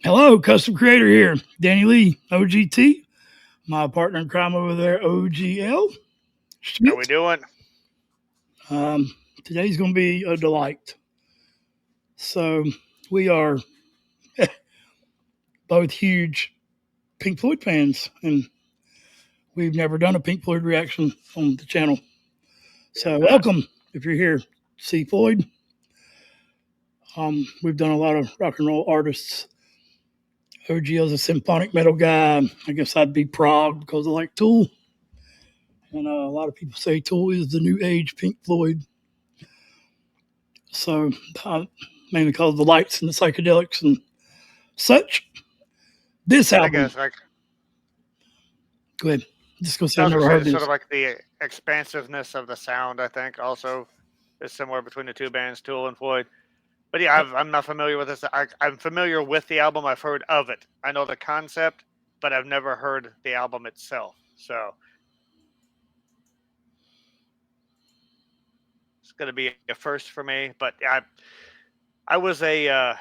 Hello, custom creator here. Danny Lee, OGT. My partner in crime over there, OGL How we Schmidt. doing? Today's going to be a delight. So, we are both huge Pink Floyd fans, and we've never done a Pink Floyd reaction on the channel. So, welcome if you're here. See Floyd. We've done a lot of rock and roll artists. OGL's a symphonic metal guy. I guess I'd be prog because I like Tool. And a lot of people say Tool is the new age Pink Floyd. So, mainly because of the lights and the psychedelics and such. This I think album, it's like go ahead. Just gonna say I I've was gonna never say heard it's sort this. of like the expansiveness of the sound. I think also is similar between the two bands, Tool and Floyd. But yeah, I'm not familiar with this. I'm familiar with the album. I've heard of it. I know the concept, but I've never heard the album itself. So it's gonna be a first for me. But I was I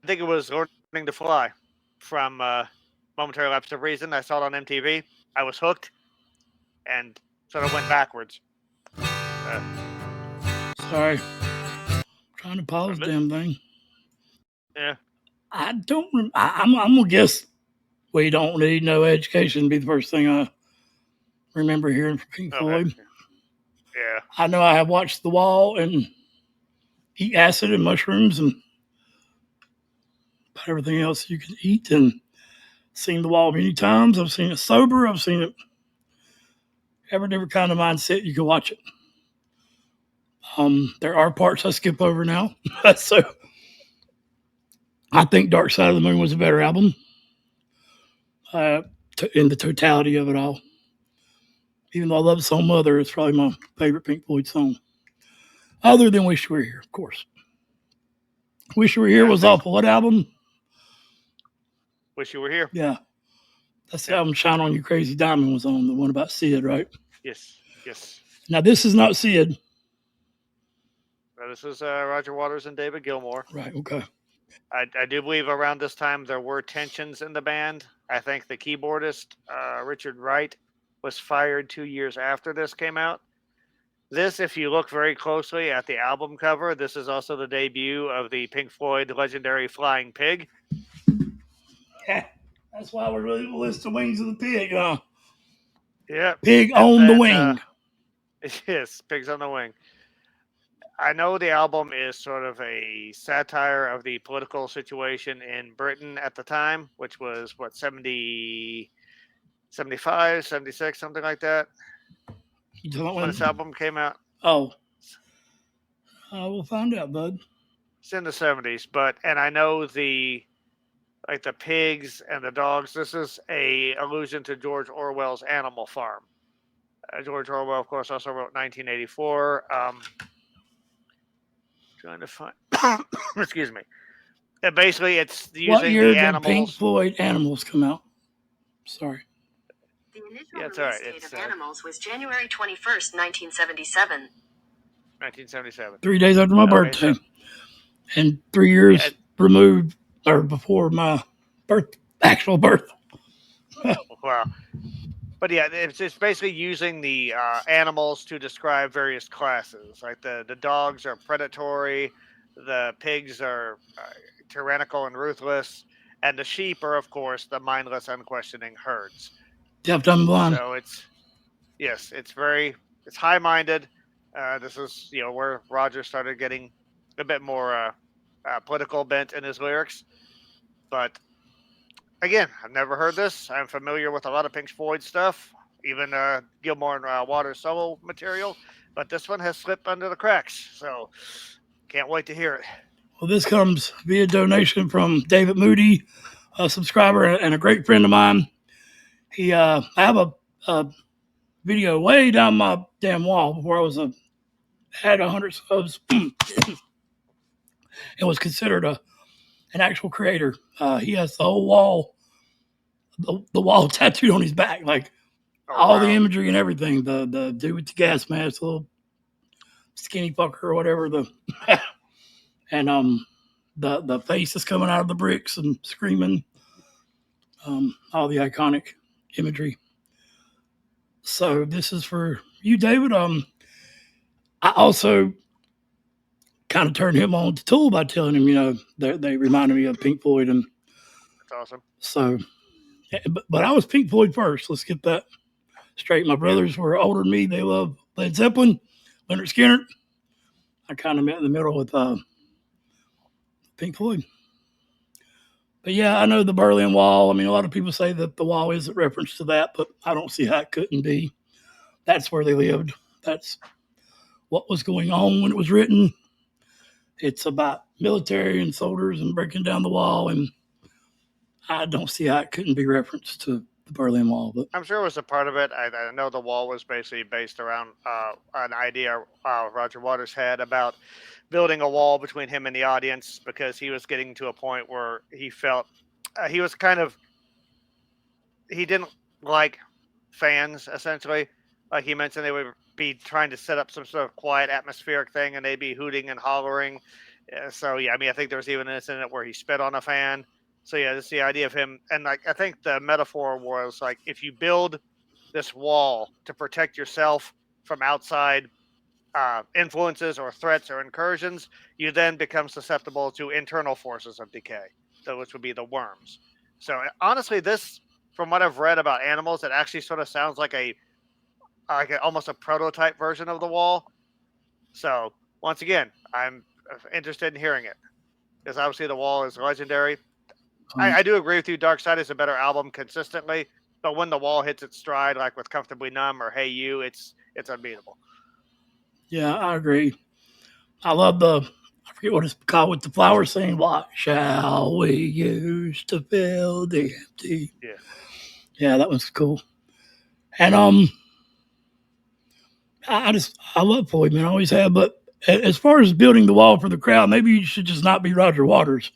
think it was Learning to Fly from Momentary Lapse of Reason. I saw it on MTV. I was hooked and sort of went backwards. Sorry, trying to pause the damn thing. Yeah. I don't. I'm gonna guess we don't need no education. Be the first thing I remember hearing from Pink Okay. Floyd. Yeah. I know I have watched The Wall and eat acid and mushrooms and everything else you can eat, and seen The Wall many times. I've seen it sober. I've seen it every different kind of mindset you can watch it. There are parts I skip over now. So I think Dark Side of the Moon was a better album in the totality of it all. Even though I love Some Mother, it's probably my favorite Pink Floyd song. Other than Wish You Were Here, of course. Wish You Were Here was off of what album? Wish You Were Here. Yeah. That's the album Shine On You Crazy Diamond was on, the one about Sid, right? Yes. Yes. Now, this is not Sid. This is Roger Waters and David Gilmour. Right, okay. I do believe around this time there were tensions in the band. I think the keyboardist, Richard Wright, was fired 2 years after this came out. This, if you look very closely at the album cover, this is also the debut of the Pink Floyd legendary Flying Pig. Yeah, that's why we're really list the wings of the pig. Yeah. Pig on the wing. Yes, Pigs on the Wing. I know the album is sort of a satire of the political situation in Britain at the time, which was, what, 70, 75, 76, something like that, when this album came out. Oh. We'll find out, bud. It's in the 70s, and I know the pigs and the dogs, this is a allusion to George Orwell's Animal Farm. George Orwell, of course, also wrote 1984. Trying to find, excuse me. Basically, it's using what year the animals. Did Pink Floyd Animals come out? Sorry. The initial release date of Animals was January 21st, 1977. 1977. 3 days after my birthday. And 3 years removed or before my actual birth. Wow. But yeah, it's basically using the animals to describe various classes. Like the dogs are predatory, the pigs are tyrannical and ruthless, and the sheep are, of course, the mindless, unquestioning herds. Deaf, dumb, blind. So it's high-minded. This is where Roger started getting a bit more political bent in his lyrics. But again, I've never heard this. I'm familiar with a lot of Pink Floyd stuff, even Gilmour and Waters solo material, but this one has slipped under the cracks, so can't wait to hear it. Well, this comes via donation from David Moody, a subscriber and a great friend of mine. I have a video way down my damn wall before I had 100 subs. It was considered an actual creator. He has the whole wall, the wall tattooed on his back, like all the imagery and everything. The dude with the gas mask, the little skinny fucker or whatever. And the face is coming out of the bricks and screaming. All the iconic imagery. So this is for you, David. I also kind of turned him on to Tool by telling him, they reminded me of Pink Floyd, and that's awesome. So, but I was Pink Floyd first. Let's get that straight. My brothers were older than me. They love Led Zeppelin, Leonard Skinner. I kind of met in the middle with Pink Floyd. But yeah, I know the Berlin Wall. I mean, a lot of people say that the wall is a reference to that, but I don't see how it couldn't be. That's where they lived. That's what was going on when it was written. It's about military and soldiers and breaking down the wall, and I don't see how it couldn't be referenced to the Berlin Wall. But I'm sure it was a part of it. I know the wall was basically based around an idea Roger Waters had about building a wall between him and the audience, because he was getting to a point where he felt he was he didn't like fans, essentially. Like he mentioned, they would be trying to set up some sort of quiet atmospheric thing, and they'd be hooting and hollering. So yeah, I mean, I think there was even an incident where he spit on a fan. So yeah, it's the idea of him, and like I think the metaphor was like, if you build this wall to protect yourself from outside influences or threats or incursions, you then become susceptible to internal forces of decay, so which would be the worms. So honestly, this, from what I've read about animals, it actually sort of sounds like almost a prototype version of the wall. So once again, I'm interested in hearing it, because obviously the wall is legendary. I do agree with you. Dark Side is a better album consistently, but when the wall hits its stride, like with Comfortably Numb or Hey You, it's unbeatable. Yeah, I agree. I love I forget what it's called, with the flowers saying, "What shall we use to fill the empty?" Yeah, that was cool. And I love Floyd, man. I always have. But as far as building the wall for the crowd, maybe you should just not be Roger Waters.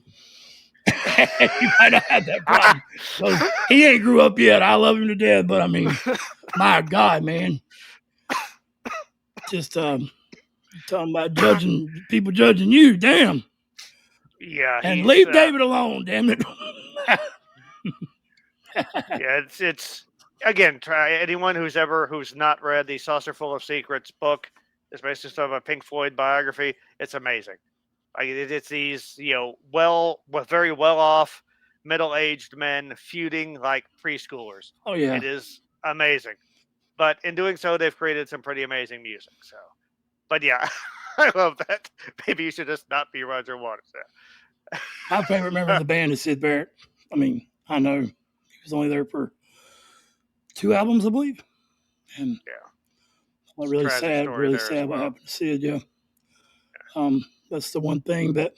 You might not have that problem. So he ain't grew up yet. I love him to death, but I mean, my God, man. Just talking about people judging you, damn. Yeah, and leave David alone, damn it. Yeah, it's again, try anyone who's not read the Saucer Full of Secrets book. It's basically sort of a Pink Floyd biography. It's amazing. Like it's these very well off middle aged men feuding like preschoolers. Oh yeah, it is amazing. But in doing so, they've created some pretty amazing music. So, but yeah, I love that. Maybe you should just not be Roger Waters. My favorite member of the band is Syd Barrett. I mean, I know he was only there for 2 albums, I believe. And yeah, really sad what happened to Syd. Yeah. That's the one thing that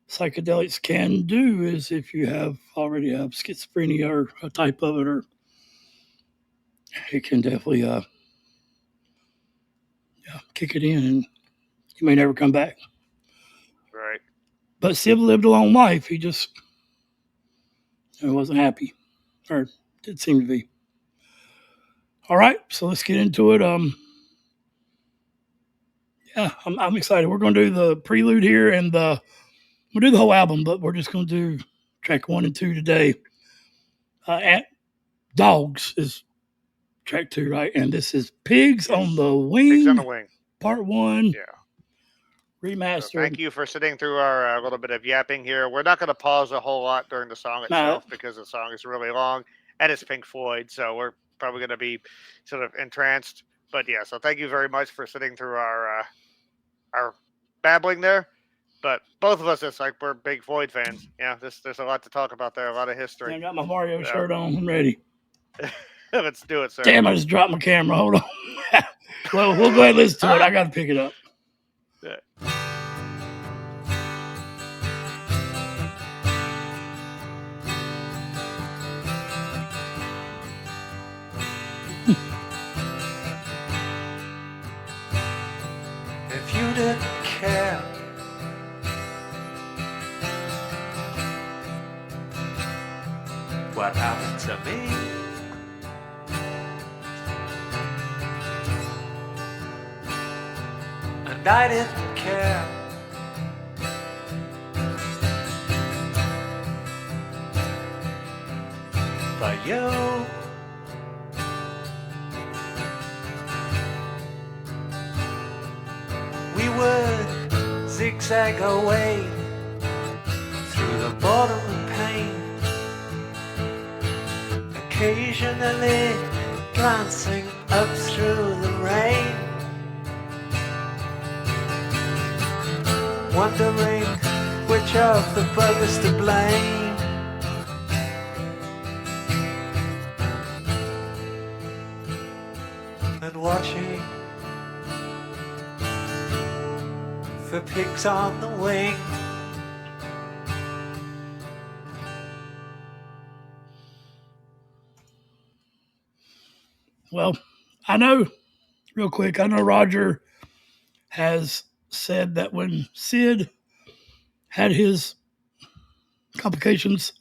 psychedelics can do, is if you already have schizophrenia or a type of it, or it can definitely kick it in, and you may never come back. Right. But Syd lived a long life. He just wasn't happy, or did seem to be. All right, so let's get into it. I'm excited. We're going to do the prelude here, and we'll do the whole album, but we're just going to do track 1 and 2 today. Dogs is track 2, right? And this is Pigs on the Wing. Pigs on the Wing. Part 1. Yeah. Remastered. So thank you for sitting through our little bit of yapping here. We're not going to pause a whole lot during the song itself, because the song is really long, and it's Pink Floyd, so we're probably going to be sort of entranced. But yeah, so thank you very much for sitting through our babbling there. But both of us, it's like we're big Floyd fans. Yeah, there's a lot to talk about there, a lot of history. I got my Mario shirt on. I'm ready. Let's do it, sir. Damn, I just dropped my camera. Hold on. Well, we'll go ahead and listen to it. I got to pick it up. Yeah. If you didn't care, what happened to me? And I didn't care by you. We would zigzag our way through the bottom of pain, occasionally glancing up through the rain, wondering which of the brothers to blame. And watching for pigs on the wing. Well, I know, real quick, I know Roger has said that when Sid had his complications,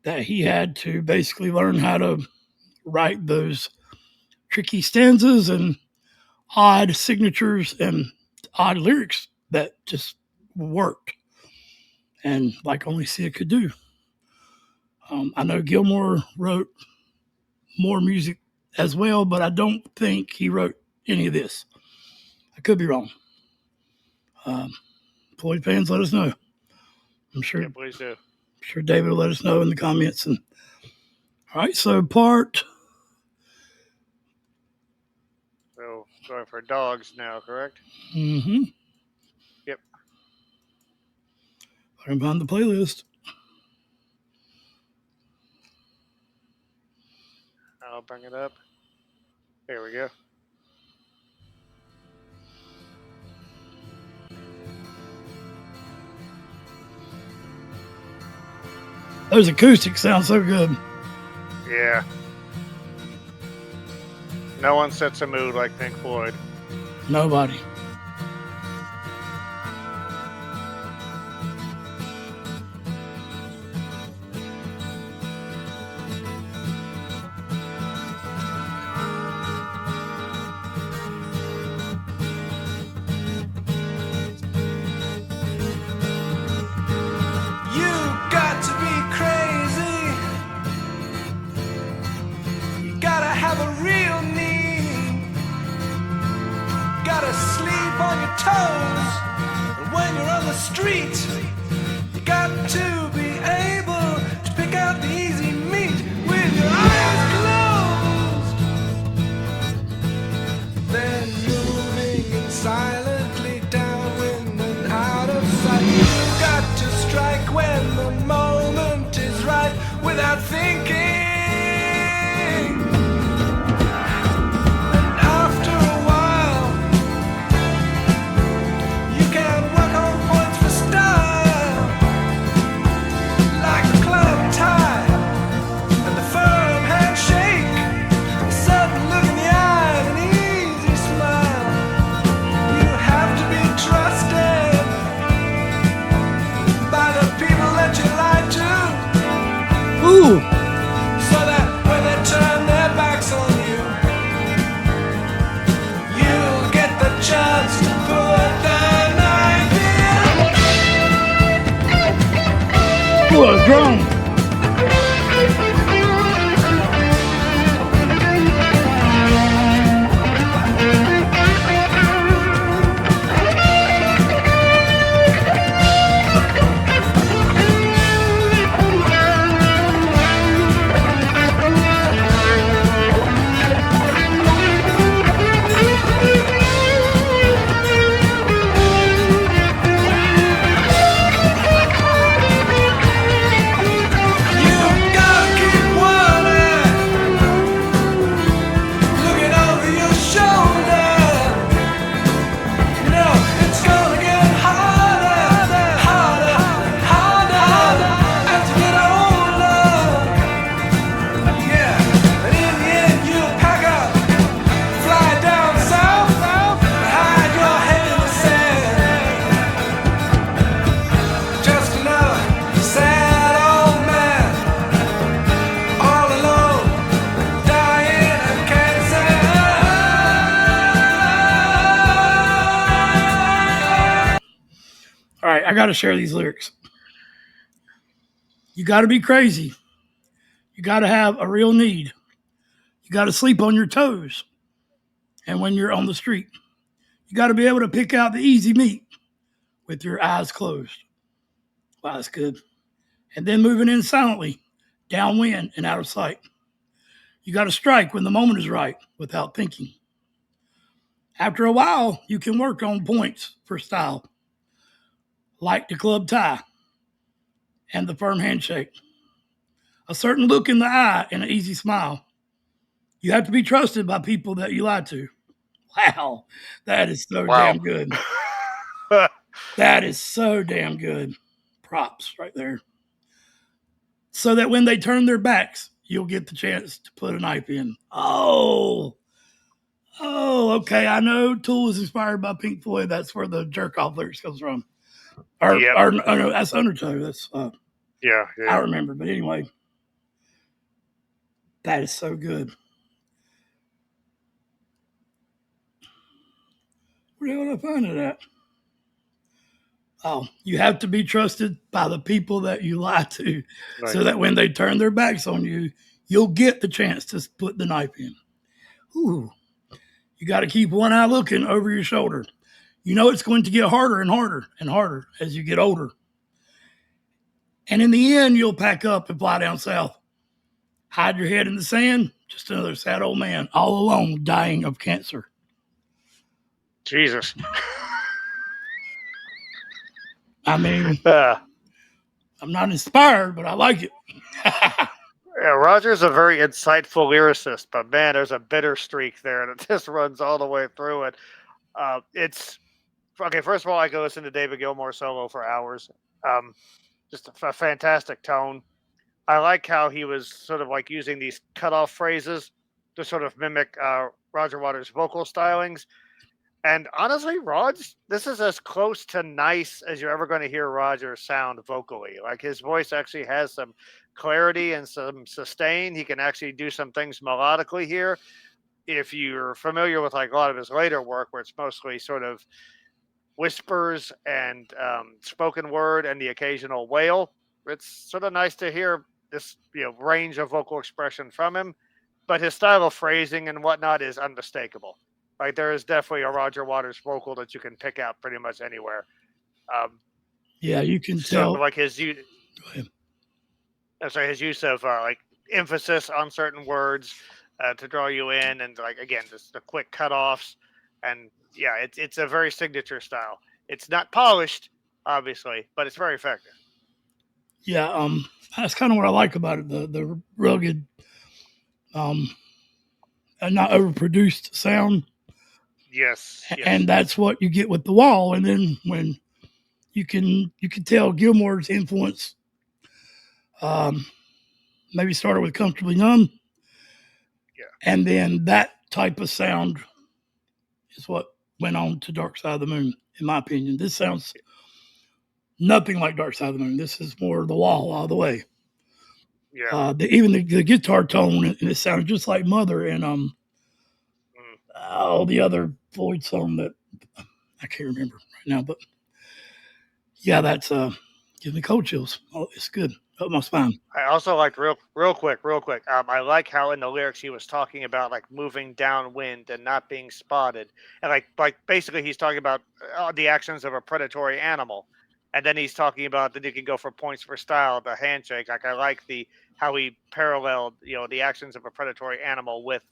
that he had to basically learn how to write those tricky stanzas and odd signatures and odd lyrics that just worked, and like only Sid could do. I know Gilmore wrote more music as well, but I don't think he wrote any of this. I could be wrong. Floyd fans, let us know. I'm sure. Yeah, please do. I'm sure David will let us know in the comments. And all right, so part. So going for dogs now, correct? Mm-hmm. Yep. I can find the playlist. I'll bring it up. There we go. Those acoustics sound so good. Yeah. No one sets a mood like Pink Floyd. Nobody. Street, you got to be able to pick out the easy meat with your eyes closed. Then moving in silently downwind and out of sight. You got to strike when the moment is right without thinking. Ooh. So that when they turn their backs on you, you'll get the chance to put the knife in. Ooh, a drum. I got to share these lyrics. You got to be crazy You got to have a real need. You got to sleep on your toes. And when you're on the street, you got to be able to pick out the easy meat with your eyes closed. Wow, that's good. And then moving in silently, downwind and out of sight. You got to strike when the moment is right without thinking. After a while, you can work on points for style, like the club tie and the firm handshake. A certain look in the eye and an easy smile. You have to be trusted by people that you lie to. Wow, that is so damn good. That is so damn good. Props right there. So that when they turn their backs, you'll get the chance to put a knife in. Oh, okay. I know Tool was inspired by Pink Floyd. That's where the jerk off lyrics comes from. Or no, that's Undertow. That's yeah. I remember. But anyway, that is so good. Where the hell did I find it at? Oh, you have to be trusted by the people that you lie to, right, so that when they turn their backs on you, you'll get the chance to put the knife in. Ooh, you got to keep one eye looking over your shoulder. You know it's going to get harder and harder and harder as you get older. And in the end, you'll pack up and fly down south. Hide your head in the sand, just another sad old man, all alone, dying of cancer. Jesus. I mean, I'm not inspired, but I like it. Yeah, Roger's a very insightful lyricist, but man, there's a bitter streak there that just runs all the way through it. It's okay. First of all, I could listen to David Gilmour solo for hours. Just a fantastic tone. I like how he was sort of like using these cutoff phrases to sort of mimic Roger Waters' vocal stylings. And honestly, this is as close to nice as you're ever going to hear Roger sound vocally. Like his voice actually has some clarity and some sustain. He can actually do some things melodically here. If you're familiar with like a lot of his later work, where it's mostly sort of whispers and spoken word and the occasional wail, it's sort of nice to hear this range of vocal expression from him. But his style of phrasing and whatnot is unmistakable. Like there is definitely a Roger Waters vocal that you can pick out pretty much anywhere. Yeah, you can tell. Like his use of like emphasis on certain words to draw you in, and like again, just the quick cutoffs, and yeah, it's a very signature style. It's not polished, obviously, but it's very effective. Yeah, that's kind of what I like about it, the rugged, and not overproduced sound. Yes. And that's what you get with The Wall. And then when you can tell Gilmour's influence maybe started with Comfortably Numb. Yeah. And then that type of sound is what went on to Dark Side of the Moon, in my opinion. This sounds nothing like Dark Side of the Moon. This is more The Wall all the way. Yeah. Even the guitar tone, and it sounded just like Mother and all the other Floyd song that I can't remember right now, but yeah, that's gives me cold chills. Oh, it's good up my spine. I also like real quick. I like how in the lyrics he was talking about like moving downwind and not being spotted, and like basically he's talking about the actions of a predatory animal, and then he's talking about that you can go for points for style, the handshake. Like I like how he paralleled the actions of a predatory animal with,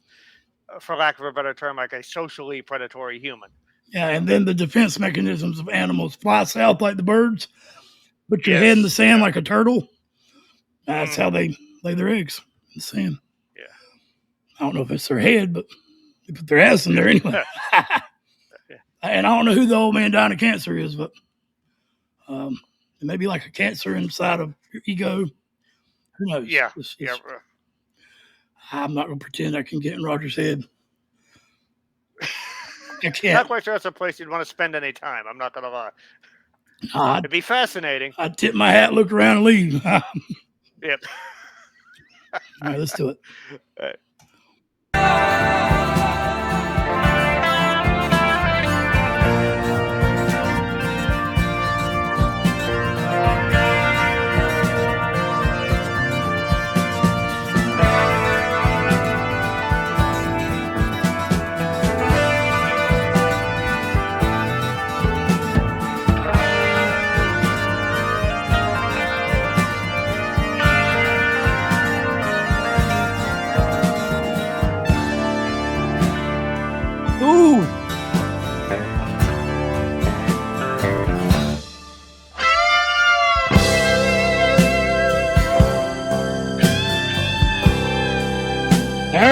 for lack of a better term, like a socially predatory human. Yeah, and then the defense mechanisms of animals: fly south like the birds, put your head in the sand like a turtle. That's how they lay their eggs in the sand. Yeah. I don't know if it's their head, but they put their ass in there anyway. And I don't know who the old man dying of cancer is, but it may be like a cancer inside of your ego. Who knows? Yeah. I'm not going to pretend I can get in Roger's head. I can't. Not quite sure that's a place you'd want to spend any time. I'm not going to lie. It'd be fascinating. I'd tip my hat, look around, and leave. Yep. All right, let's do it. All right.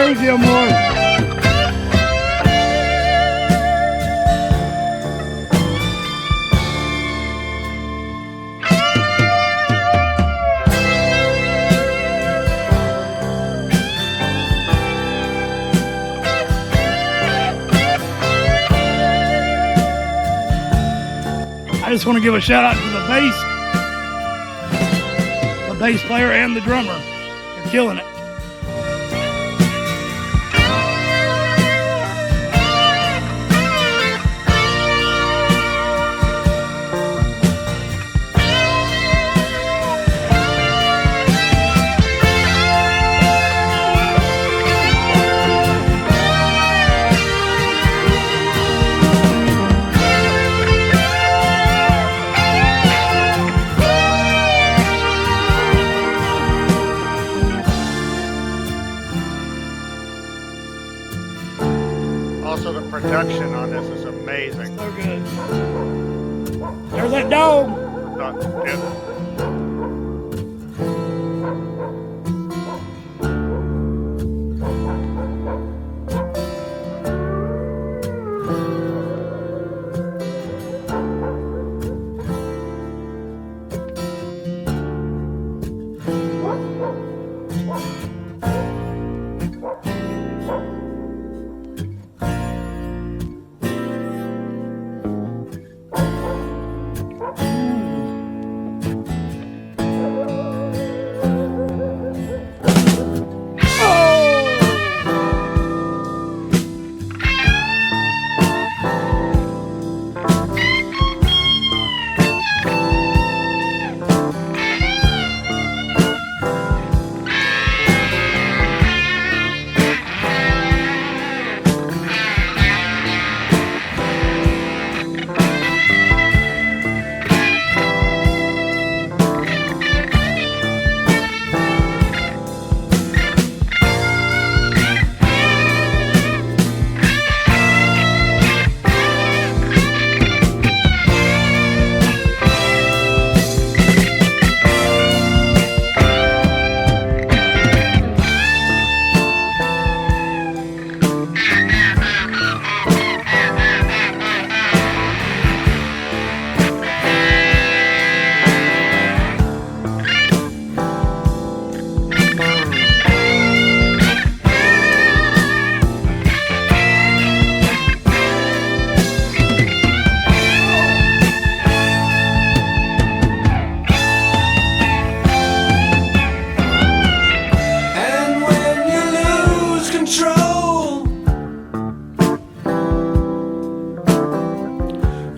Hey, Gilmore. I just want to give a shout out to the bass player and the drummer. They're killing it. Also, the production on this is amazing. So good. There's that dog. Yeah. And when you lose control,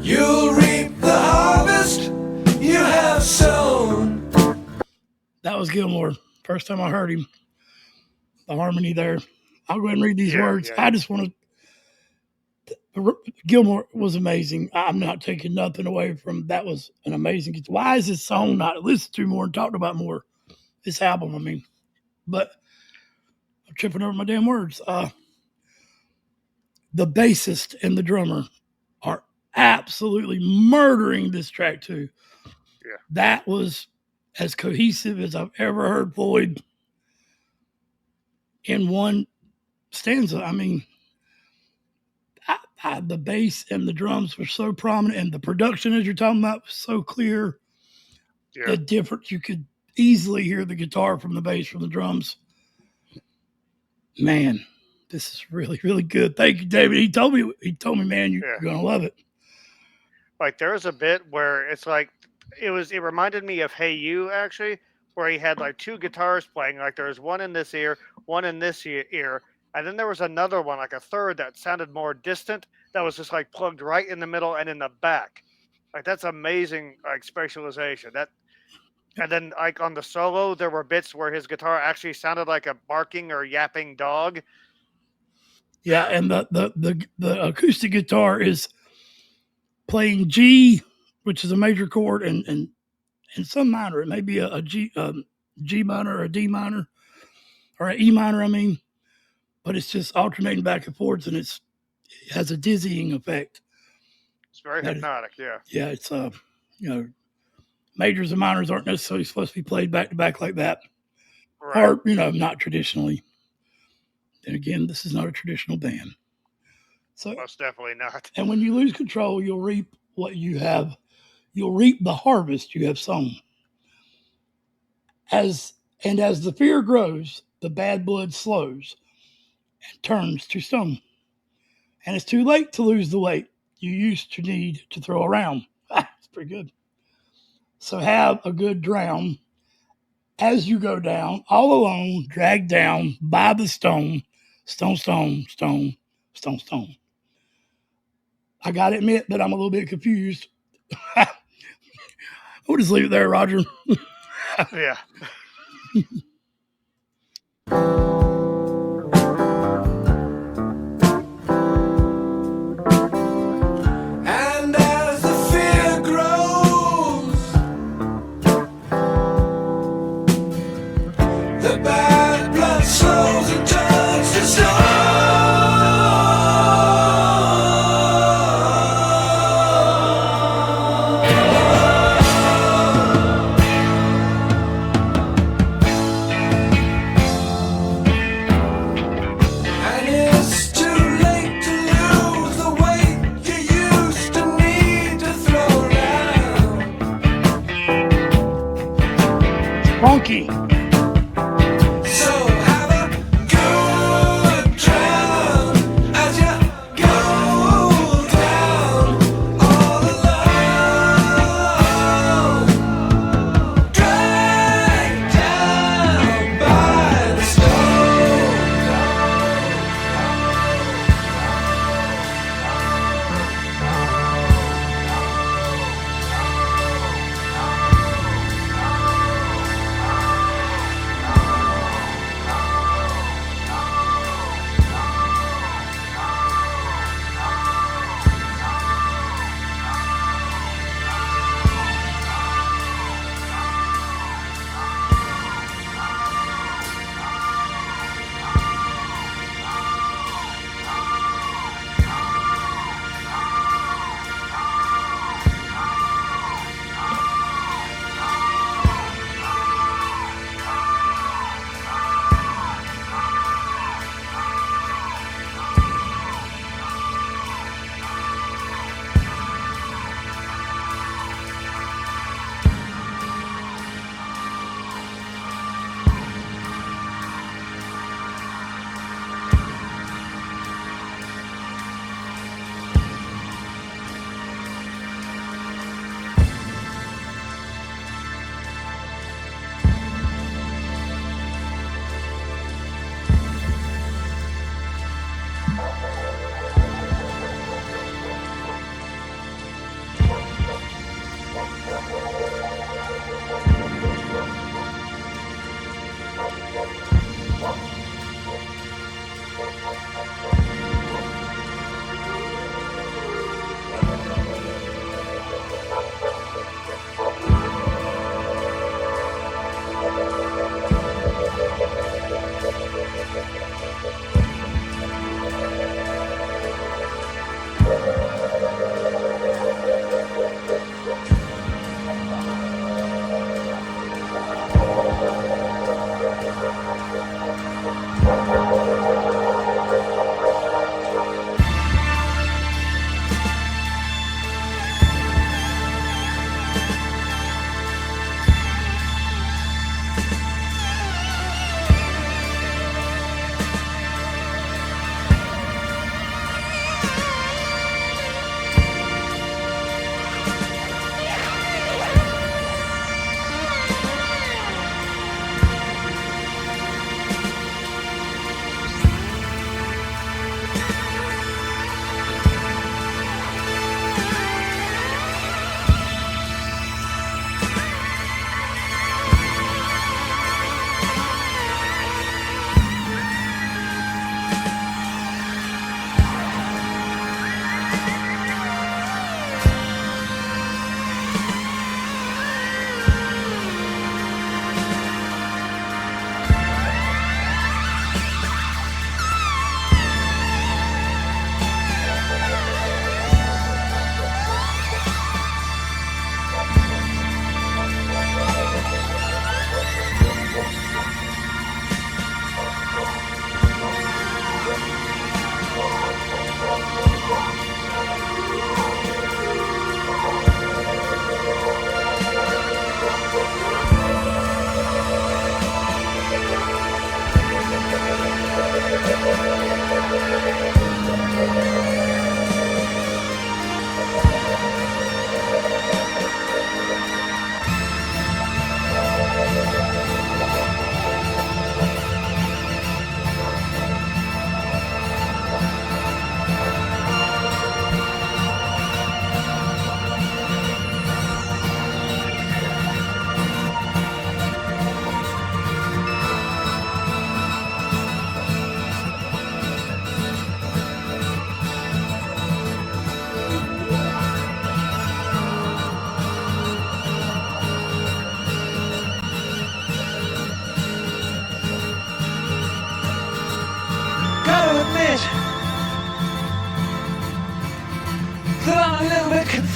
you'll reap the harvest you have sown. That was Gilmore. First time I heard him. The harmony there. I'll go ahead and read these Yeah, words. yeah. I just want to. Gilmore was amazing. I'm not taking nothing away from that. Was an amazing. Why is this song not listened to more and talked about more? This album, I mean. But I'm tripping over my damn words. The bassist and the drummer are absolutely murdering this track too. Yeah. That was as cohesive as I've ever heard Floyd in one stanza. I mean, the bass and the drums were so prominent, and the production, as you're talking about, was so clear. Yeah. The difference, you could easily hear the guitar from the bass from the drums. Man, this is really, really good. Thank you, David. He told me, man, you're gonna love it. Like there was a bit where it's like it reminded me of Hey You actually, where he had like two guitars playing. Like there was one in this ear, one in this ear, and then there was another one, like a third that sounded more distant, that was just like plugged right in the middle and in the back. Like that's amazing, like specialization. And then like on the solo, there were bits where his guitar actually sounded like a barking or yapping dog. Yeah, and the acoustic guitar is playing G, which is a major chord, and some minor. It may be a G minor or a D minor or an E minor. I mean, but it's just alternating back and forwards, and it has a dizzying effect. It's very hypnotic. Yeah, it's majors and minors aren't necessarily supposed to be played back to back like that, Right. or not traditionally. then again, this is not a traditional band. So most definitely not. And when you lose control, you'll reap what you have. You'll reap the harvest you have sown. As the fear grows, the bad blood slows and turns to stone. And it's too late to lose the weight you used to need to throw around. It's pretty good. So have a good drown as you go down, all alone, dragged down by the stone, stone, stone, stone, stone, stone. I got to admit that I'm a little bit confused. We'll just leave it there, Roger. Yeah. And as the fear grows, the bad blood slows and turns to stone. Funky. So have a good drown as you go down all alone, dragged down by the stone.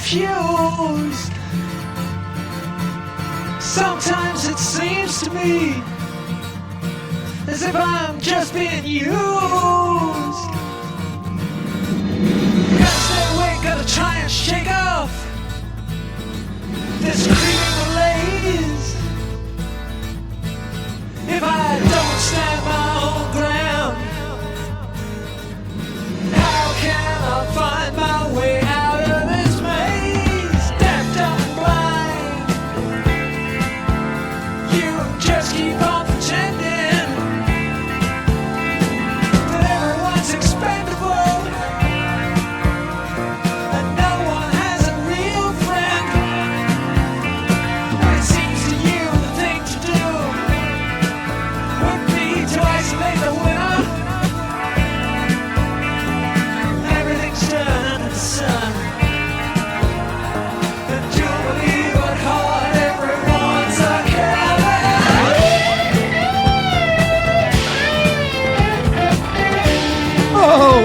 confused. Sometimes it seems to me as if I'm just being used. Gotta stay awake, gotta try and shake off this creeping malaise. If I don't stand my own ground, how can I find my way out of this maze? Deaf, dumb, and blind, you just keep on pretending that everyone's expendable and no one has a real friend. And it seems to you the thing to do would be to isolate the winner. Everything's done under the sun, and you'll believe what hard everyone's a Oh!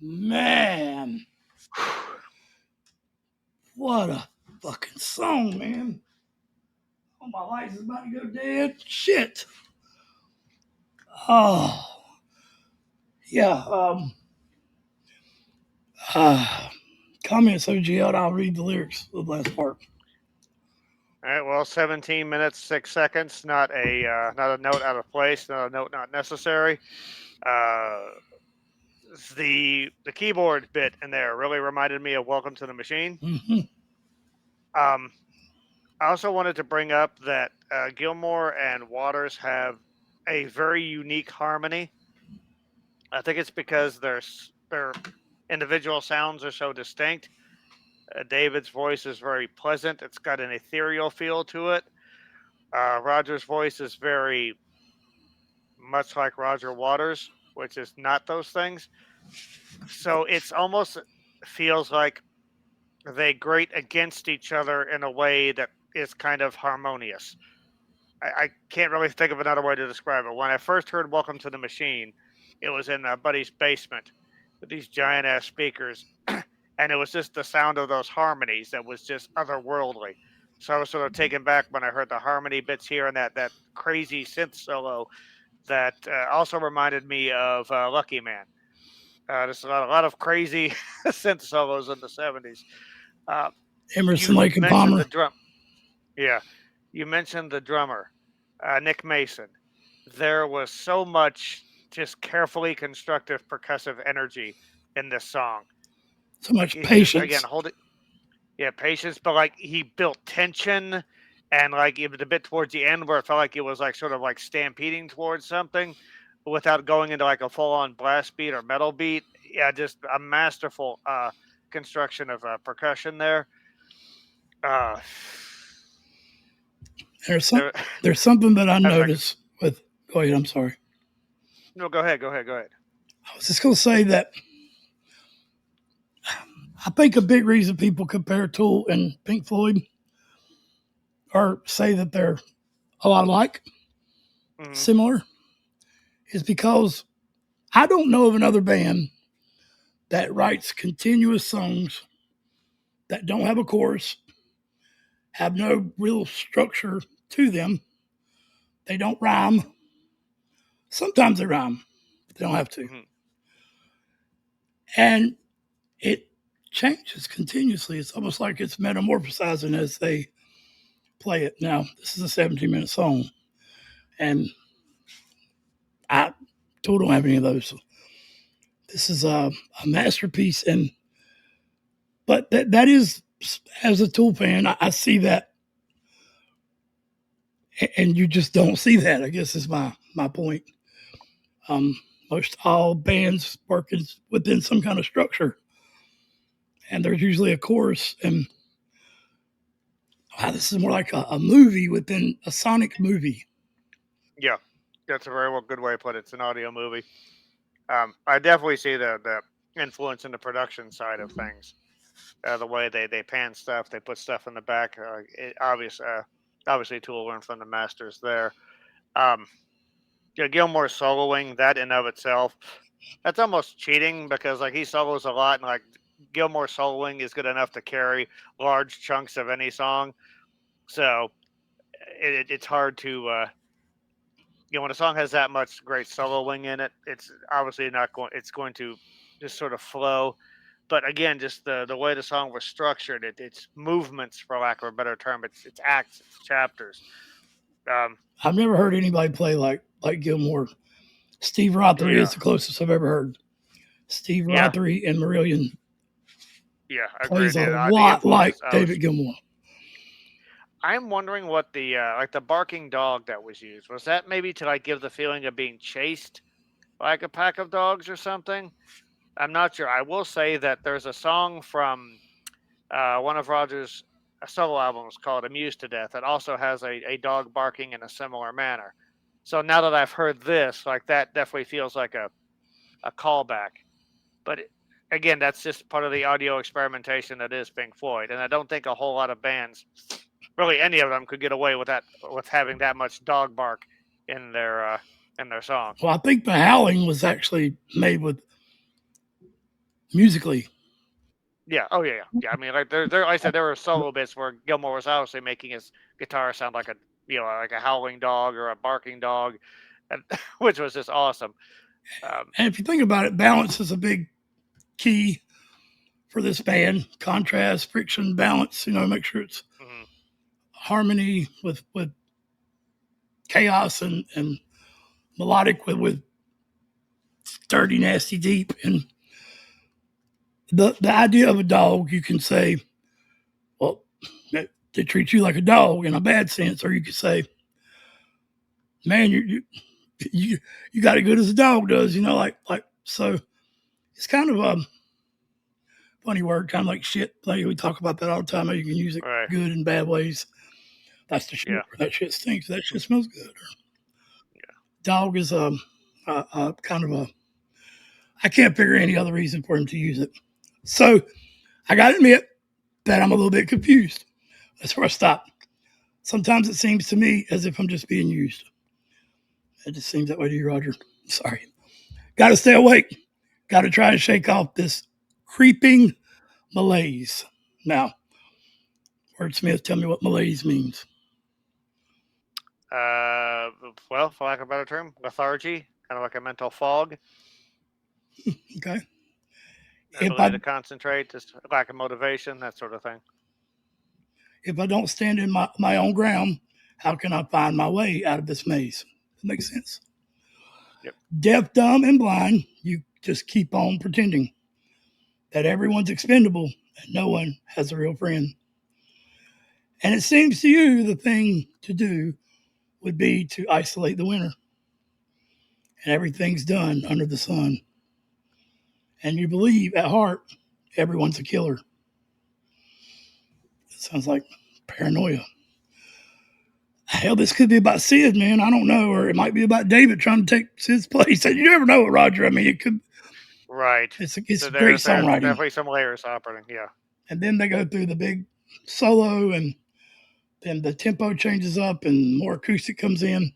Man, what a fucking song, man. Oh, my lights is about to go dead. Shit. Oh, yeah. comments, OGL, and I'll read the lyrics of the last part. All right. Well, 17 minutes 6 seconds. Not a note out of place. Not a note not necessary. The keyboard bit in there really reminded me of Welcome to the Machine. Mm-hmm. I also wanted to bring up that Gilmour and Waters have a very unique harmony. I think it's because their individual sounds are so distinct. David's voice is very pleasant. It's got an ethereal feel to it. Roger's voice is very much like Roger Waters, which is not those things. So it's almost feels like they grate against each other in a way that is kind of harmonious. I can't really think of another way to describe it. When I first heard Welcome to the Machine, it was in Buddy's basement with these giant ass speakers. And it was just the sound of those harmonies that was just otherworldly. So I was sort of taken back when I heard the harmony bits here and that crazy synth solo that also reminded me of Lucky Man. There's a lot of crazy synth solos in the 70s. Emerson, Lake, and Palmer. The drum. Yeah, you mentioned the drummer, Nick Mason. There was so much just carefully constructive percussive energy in this song. So much patience. Again, patience, but like he built tension, and like even a bit towards the end where it felt like it was like sort of like stampeding towards something without going into like a full-on blast beat or metal beat. Yeah, just a masterful construction of percussion there. There's something that I noticed with. Go ahead. I'm sorry. No, go ahead. I was just going to say that I think a big reason people compare Tool and Pink Floyd or say that they're a lot alike, similar, is because I don't know of another band that writes continuous songs that don't have a chorus, have no real structure to them. They don't rhyme. Sometimes they rhyme, but they don't have to. Mm-hmm. And it changes continuously. It's almost like it's metamorphosizing as they play it. Now, this is a 17-minute song, and I totally don't have any of those. So this is a masterpiece, but that is, as a Tool fan, I see that, and you just don't see that, I guess is my point. Most all bands work within some kind of structure, and there's usually a chorus, and wow, this is more like a movie within a sonic movie. Yeah, that's a very good way to put it. It's an audio movie. I definitely see the influence in the production side of things. The way they pan stuff, they put stuff in the back. Obviously, Tool learned from the masters there. Gilmour soloing, that in of itself, that's almost cheating because like he solos a lot, and like Gilmour soloing is good enough to carry large chunks of any song. So it's hard to when a song has that much great soloing in it, it's obviously not going. It's going to just sort of flow. But again, just the way the song was structured, it's movements, for lack of a better term. It's acts, it's chapters. I've never heard anybody play like Gilmour. Steve Rothery is the closest I've ever heard. Steve Rothery and Marillion plays a lot like David Gilmour. I'm wondering what the the barking dog that was used was. That maybe to like give the feeling of being chased like a pack of dogs or something. I'm not sure. I will say that there's a song from one of Roger's solo albums called "Amused to Death" that also has a dog barking in a similar manner. So now that I've heard this, like that definitely feels like a callback. But again, that's just part of the audio experimentation that is Pink Floyd, and I don't think a whole lot of bands, really any of them, could get away with that, with having that much dog bark in their song. Well, I think the howling was actually made with musically. Yeah. Oh yeah. I mean, like like I said, there were solo bits where Gilmour was obviously making his guitar sound like like a howling dog or a barking dog, which was just awesome. And if you think about it, balance is a big key for this band: contrast, friction, balance. Make sure it's harmony with chaos and melodic with sturdy, nasty, deep. And the idea of a dog, you can say, well, they treat you like a dog in a bad sense, or you could say, man, you got it good as a dog does, like so. It's kind of a funny word, kind of like shit. Like we talk about that all the time. How you can use it good and bad ways. That's the shit. Yeah. That shit stinks. That shit smells good. Dog is kind of a. I can't figure any other reason for him to use it. So I got to admit that I'm a little bit confused. That's where I stop. Sometimes it seems to me as if I'm just being used. It just seems that way to you, Roger. Sorry. Got to stay awake. Got to try and shake off this creeping malaise. Now, Wordsmith, tell me what malaise means. Well, for lack of a better term, lethargy, kind of like a mental fog. Okay. Ability to concentrate, just lack of motivation, that sort of thing. If I don't stand in my own ground, how can I find my way out of this maze? That makes sense. Yep. Deaf, dumb, and blind, you just keep on pretending that everyone's expendable and no one has a real friend. And it seems to you the thing to do would be to isolate the winner. And everything's done under the sun. And you believe at heart everyone's a killer. It sounds like paranoia. Hell, this could be about Sid, man. I don't know. Or it might be about David trying to take Sid's place. You never know, Roger. I mean, it could. Right. It's so great songwriting. Definitely some layers operating, yeah. And then they go through the big solo, and then the tempo changes up, and more acoustic comes in.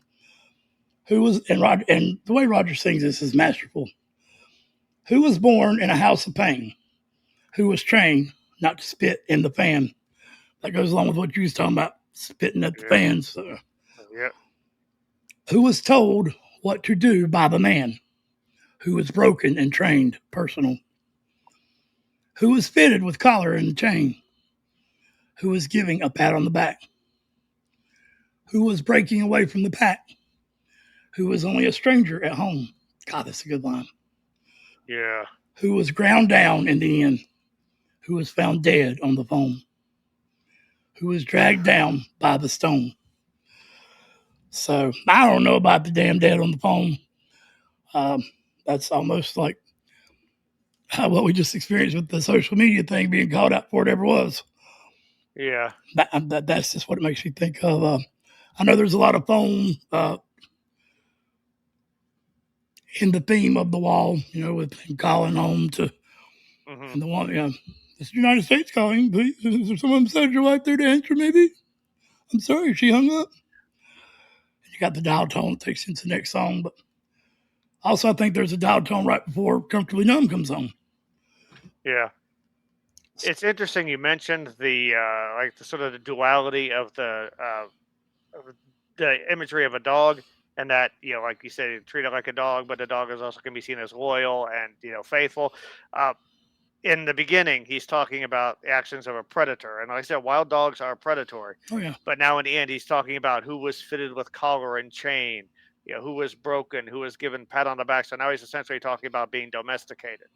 And the way Roger sings this is masterful. Who was born in a house of pain? Who was trained not to spit in the fan? That goes along with what you was talking about, spitting at the fans. Yeah. Who was told what to do by the man? Who was broken and trained personal? Who was fitted with collar and chain? Who was giving a pat on the back? Who was breaking away from the pack? Who was only a stranger at home? God, that's a good line. Yeah. Who was ground down in the end? Who was found dead on the phone? Who was dragged down by the stone? So I don't know about the damn dead on the phone. That's almost like what we just experienced with the social media thing being called out for it ever was. Yeah. That's just what it makes me think of. I know there's a lot of phone in the theme of the wall, with him calling home to and the one, it's the United States calling, please. Is there someone beside your wife there to answer, maybe? I'm sorry, she hung up. And you got the dial tone that takes into the next song, but also I think there's a dial tone right before Comfortably Numb comes on. Yeah. It's interesting you mentioned the sort of the duality of the imagery of a dog, and that, like you said, treat it like a dog, but the dog is also can be seen as loyal and, faithful. In the beginning, he's talking about the actions of a predator. And like I said, wild dogs are predatory. Oh, yeah. But now in the end, he's talking about who was fitted with collar and chain, who was broken, who was given pat on the back. So now he's essentially talking about being domesticated.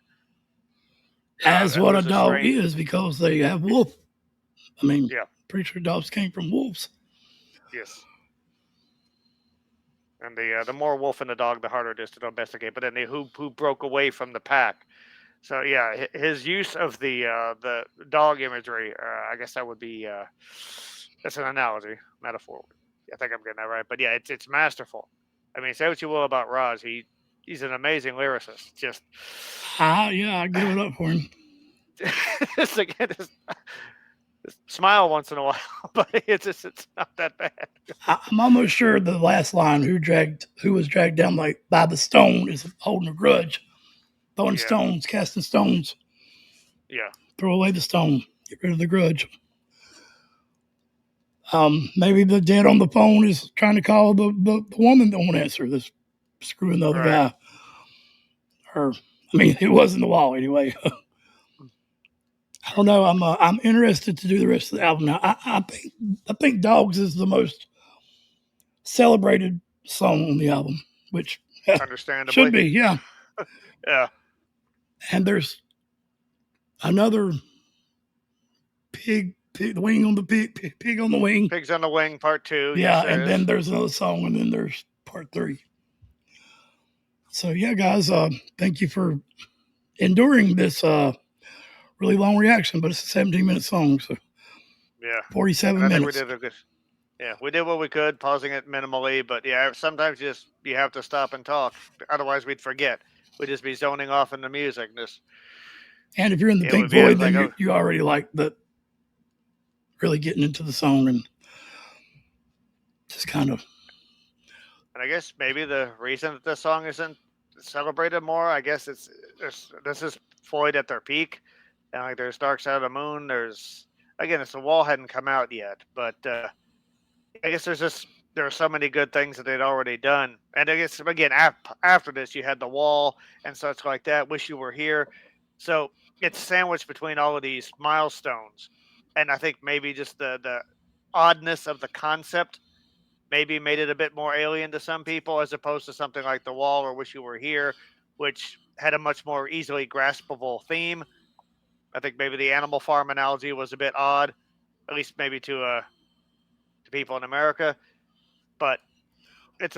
As what a dog is, because they have wolf. I mean, pretty sure dogs came from wolves. Yes. And the more wolf in the dog, the harder it is to domesticate. But then who broke away from the pack. So yeah, his use of the dog imagery, I guess that would be that's an analogy, metaphor. I think I'm getting that right. But yeah, it's masterful. I mean, say what you will about Raj, he's an amazing lyricist. Just I give it up for him. just smile once in a while, but it's not that bad. I'm almost sure the last line, who was dragged down by the stone, is holding a grudge. Throwing stones, casting stones. Yeah. Throw away the stone. Get rid of the grudge. Maybe the dead on the phone is trying to call the woman that won't answer, this screwing the other guy. It was in the wall anyway. I don't know. I'm interested to do the rest of the album now. I think "Dogs" is the most celebrated song on the album, which Understandably. should be, yeah. Yeah. And there's another pig the wing on the pig on the wing. Pigs on the Wing Part 2. Yeah, Yes, and then there's another song, and then there's Part 3. So yeah, guys, thank you for enduring this really long reaction, but it's a 17-minute song, so yeah, 47 and I minutes. think we did a good. Yeah, we did what we could, pausing it minimally, but yeah, sometimes you have to stop and talk. Otherwise, we'd forget. We'd just be zoning off into music. And if you're in the Pink Floyd, then you already like the really getting into the song and just kind of. And I guess maybe the reason that this song isn't celebrated more, I guess this is Floyd at their peak, and like there's Dark Side of the Moon. There's the Wall hadn't come out yet, but I guess there are so many good things that they'd already done, and I guess again after this you had The Wall and such like that. Wish You Were Here, so it's sandwiched between all of these milestones, and I think maybe just the oddness of the concept maybe made it a bit more alien to some people as opposed to something like The Wall or Wish You Were Here, which had a much more easily graspable theme. I think maybe the Animal Farm analogy was a bit odd, at least maybe to people in America, but it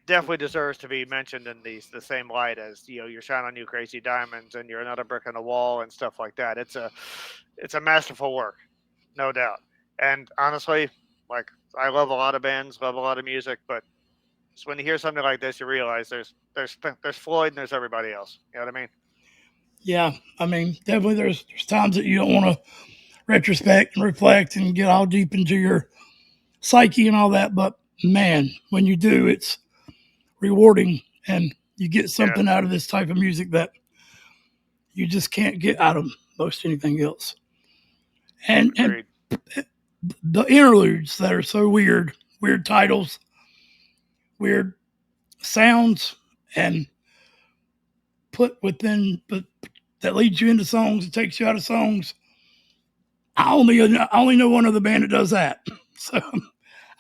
definitely deserves to be mentioned in the same light as your Shine On You Crazy Diamonds and You're Another Brick in the Wall and stuff like that. It's a masterful work, no doubt. And honestly, like I love a lot of bands, love a lot of music, but just when you hear something like this, you realize there's Floyd and there's everybody else. You know what I mean? Yeah, I mean, definitely there's times that you don't want to retrospect and reflect and get all deep into your psyche and all that, but man, when you do, it's rewarding and you get something out of this type of music that you just can't get out of most anything else. And the interludes that are so weird titles, weird sounds, and put within, but that leads you into songs, it takes you out of songs. I only know one other band that does that. So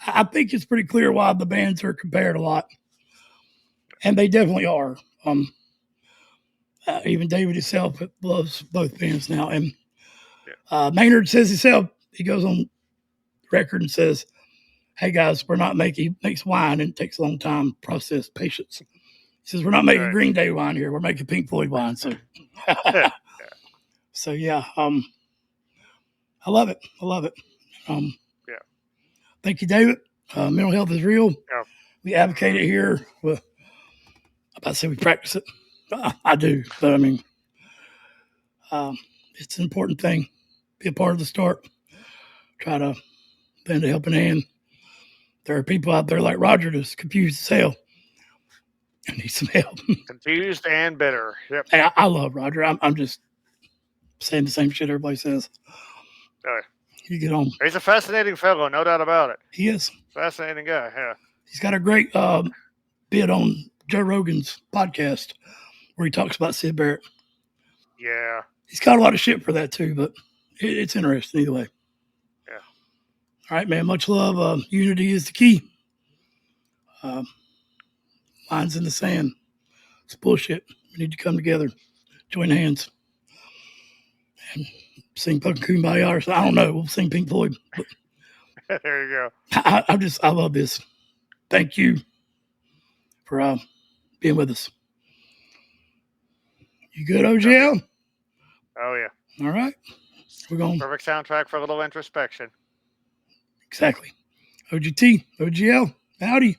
I think it's pretty clear why the bands are compared a lot. And they definitely are. Even David himself loves both bands now. And Maynard says himself, he goes on record and says, hey guys, we're not makes wine and it takes a long time, process, patience. He says, we're not making Green Day wine here. We're making Pink Floyd wine. So, so yeah, I love it. I love it. Thank you, David. Mental health is real. Yeah. We advocate it here. Well, I'm about to say we practice it. I do, but I mean, it's an important thing. Be a part of the start. Try to lend a helping hand. There are people out there like Roger that's confused as hell and need some help. Confused and bitter. Yep. Hey, I love Roger. I'm just saying the same shit everybody says. You get on. He's a fascinating fellow, no doubt about it. He is. Fascinating guy, yeah. He's got a great bit on Joe Rogan's podcast where he talks about Sid Barrett. Yeah. He's got a lot of shit for that too, but it's interesting either way. Yeah. All right, man. Much love. Unity is the key. Lines in the sand. It's bullshit. We need to come together, join hands, and sing fucking Kumbaya or something. I don't know. We'll sing Pink Floyd. There you go. I love this. Thank you for being with us. You good, OGL? Oh, yeah. All right. We're going. Perfect soundtrack for a little introspection. Exactly. OGT, OGL, howdy.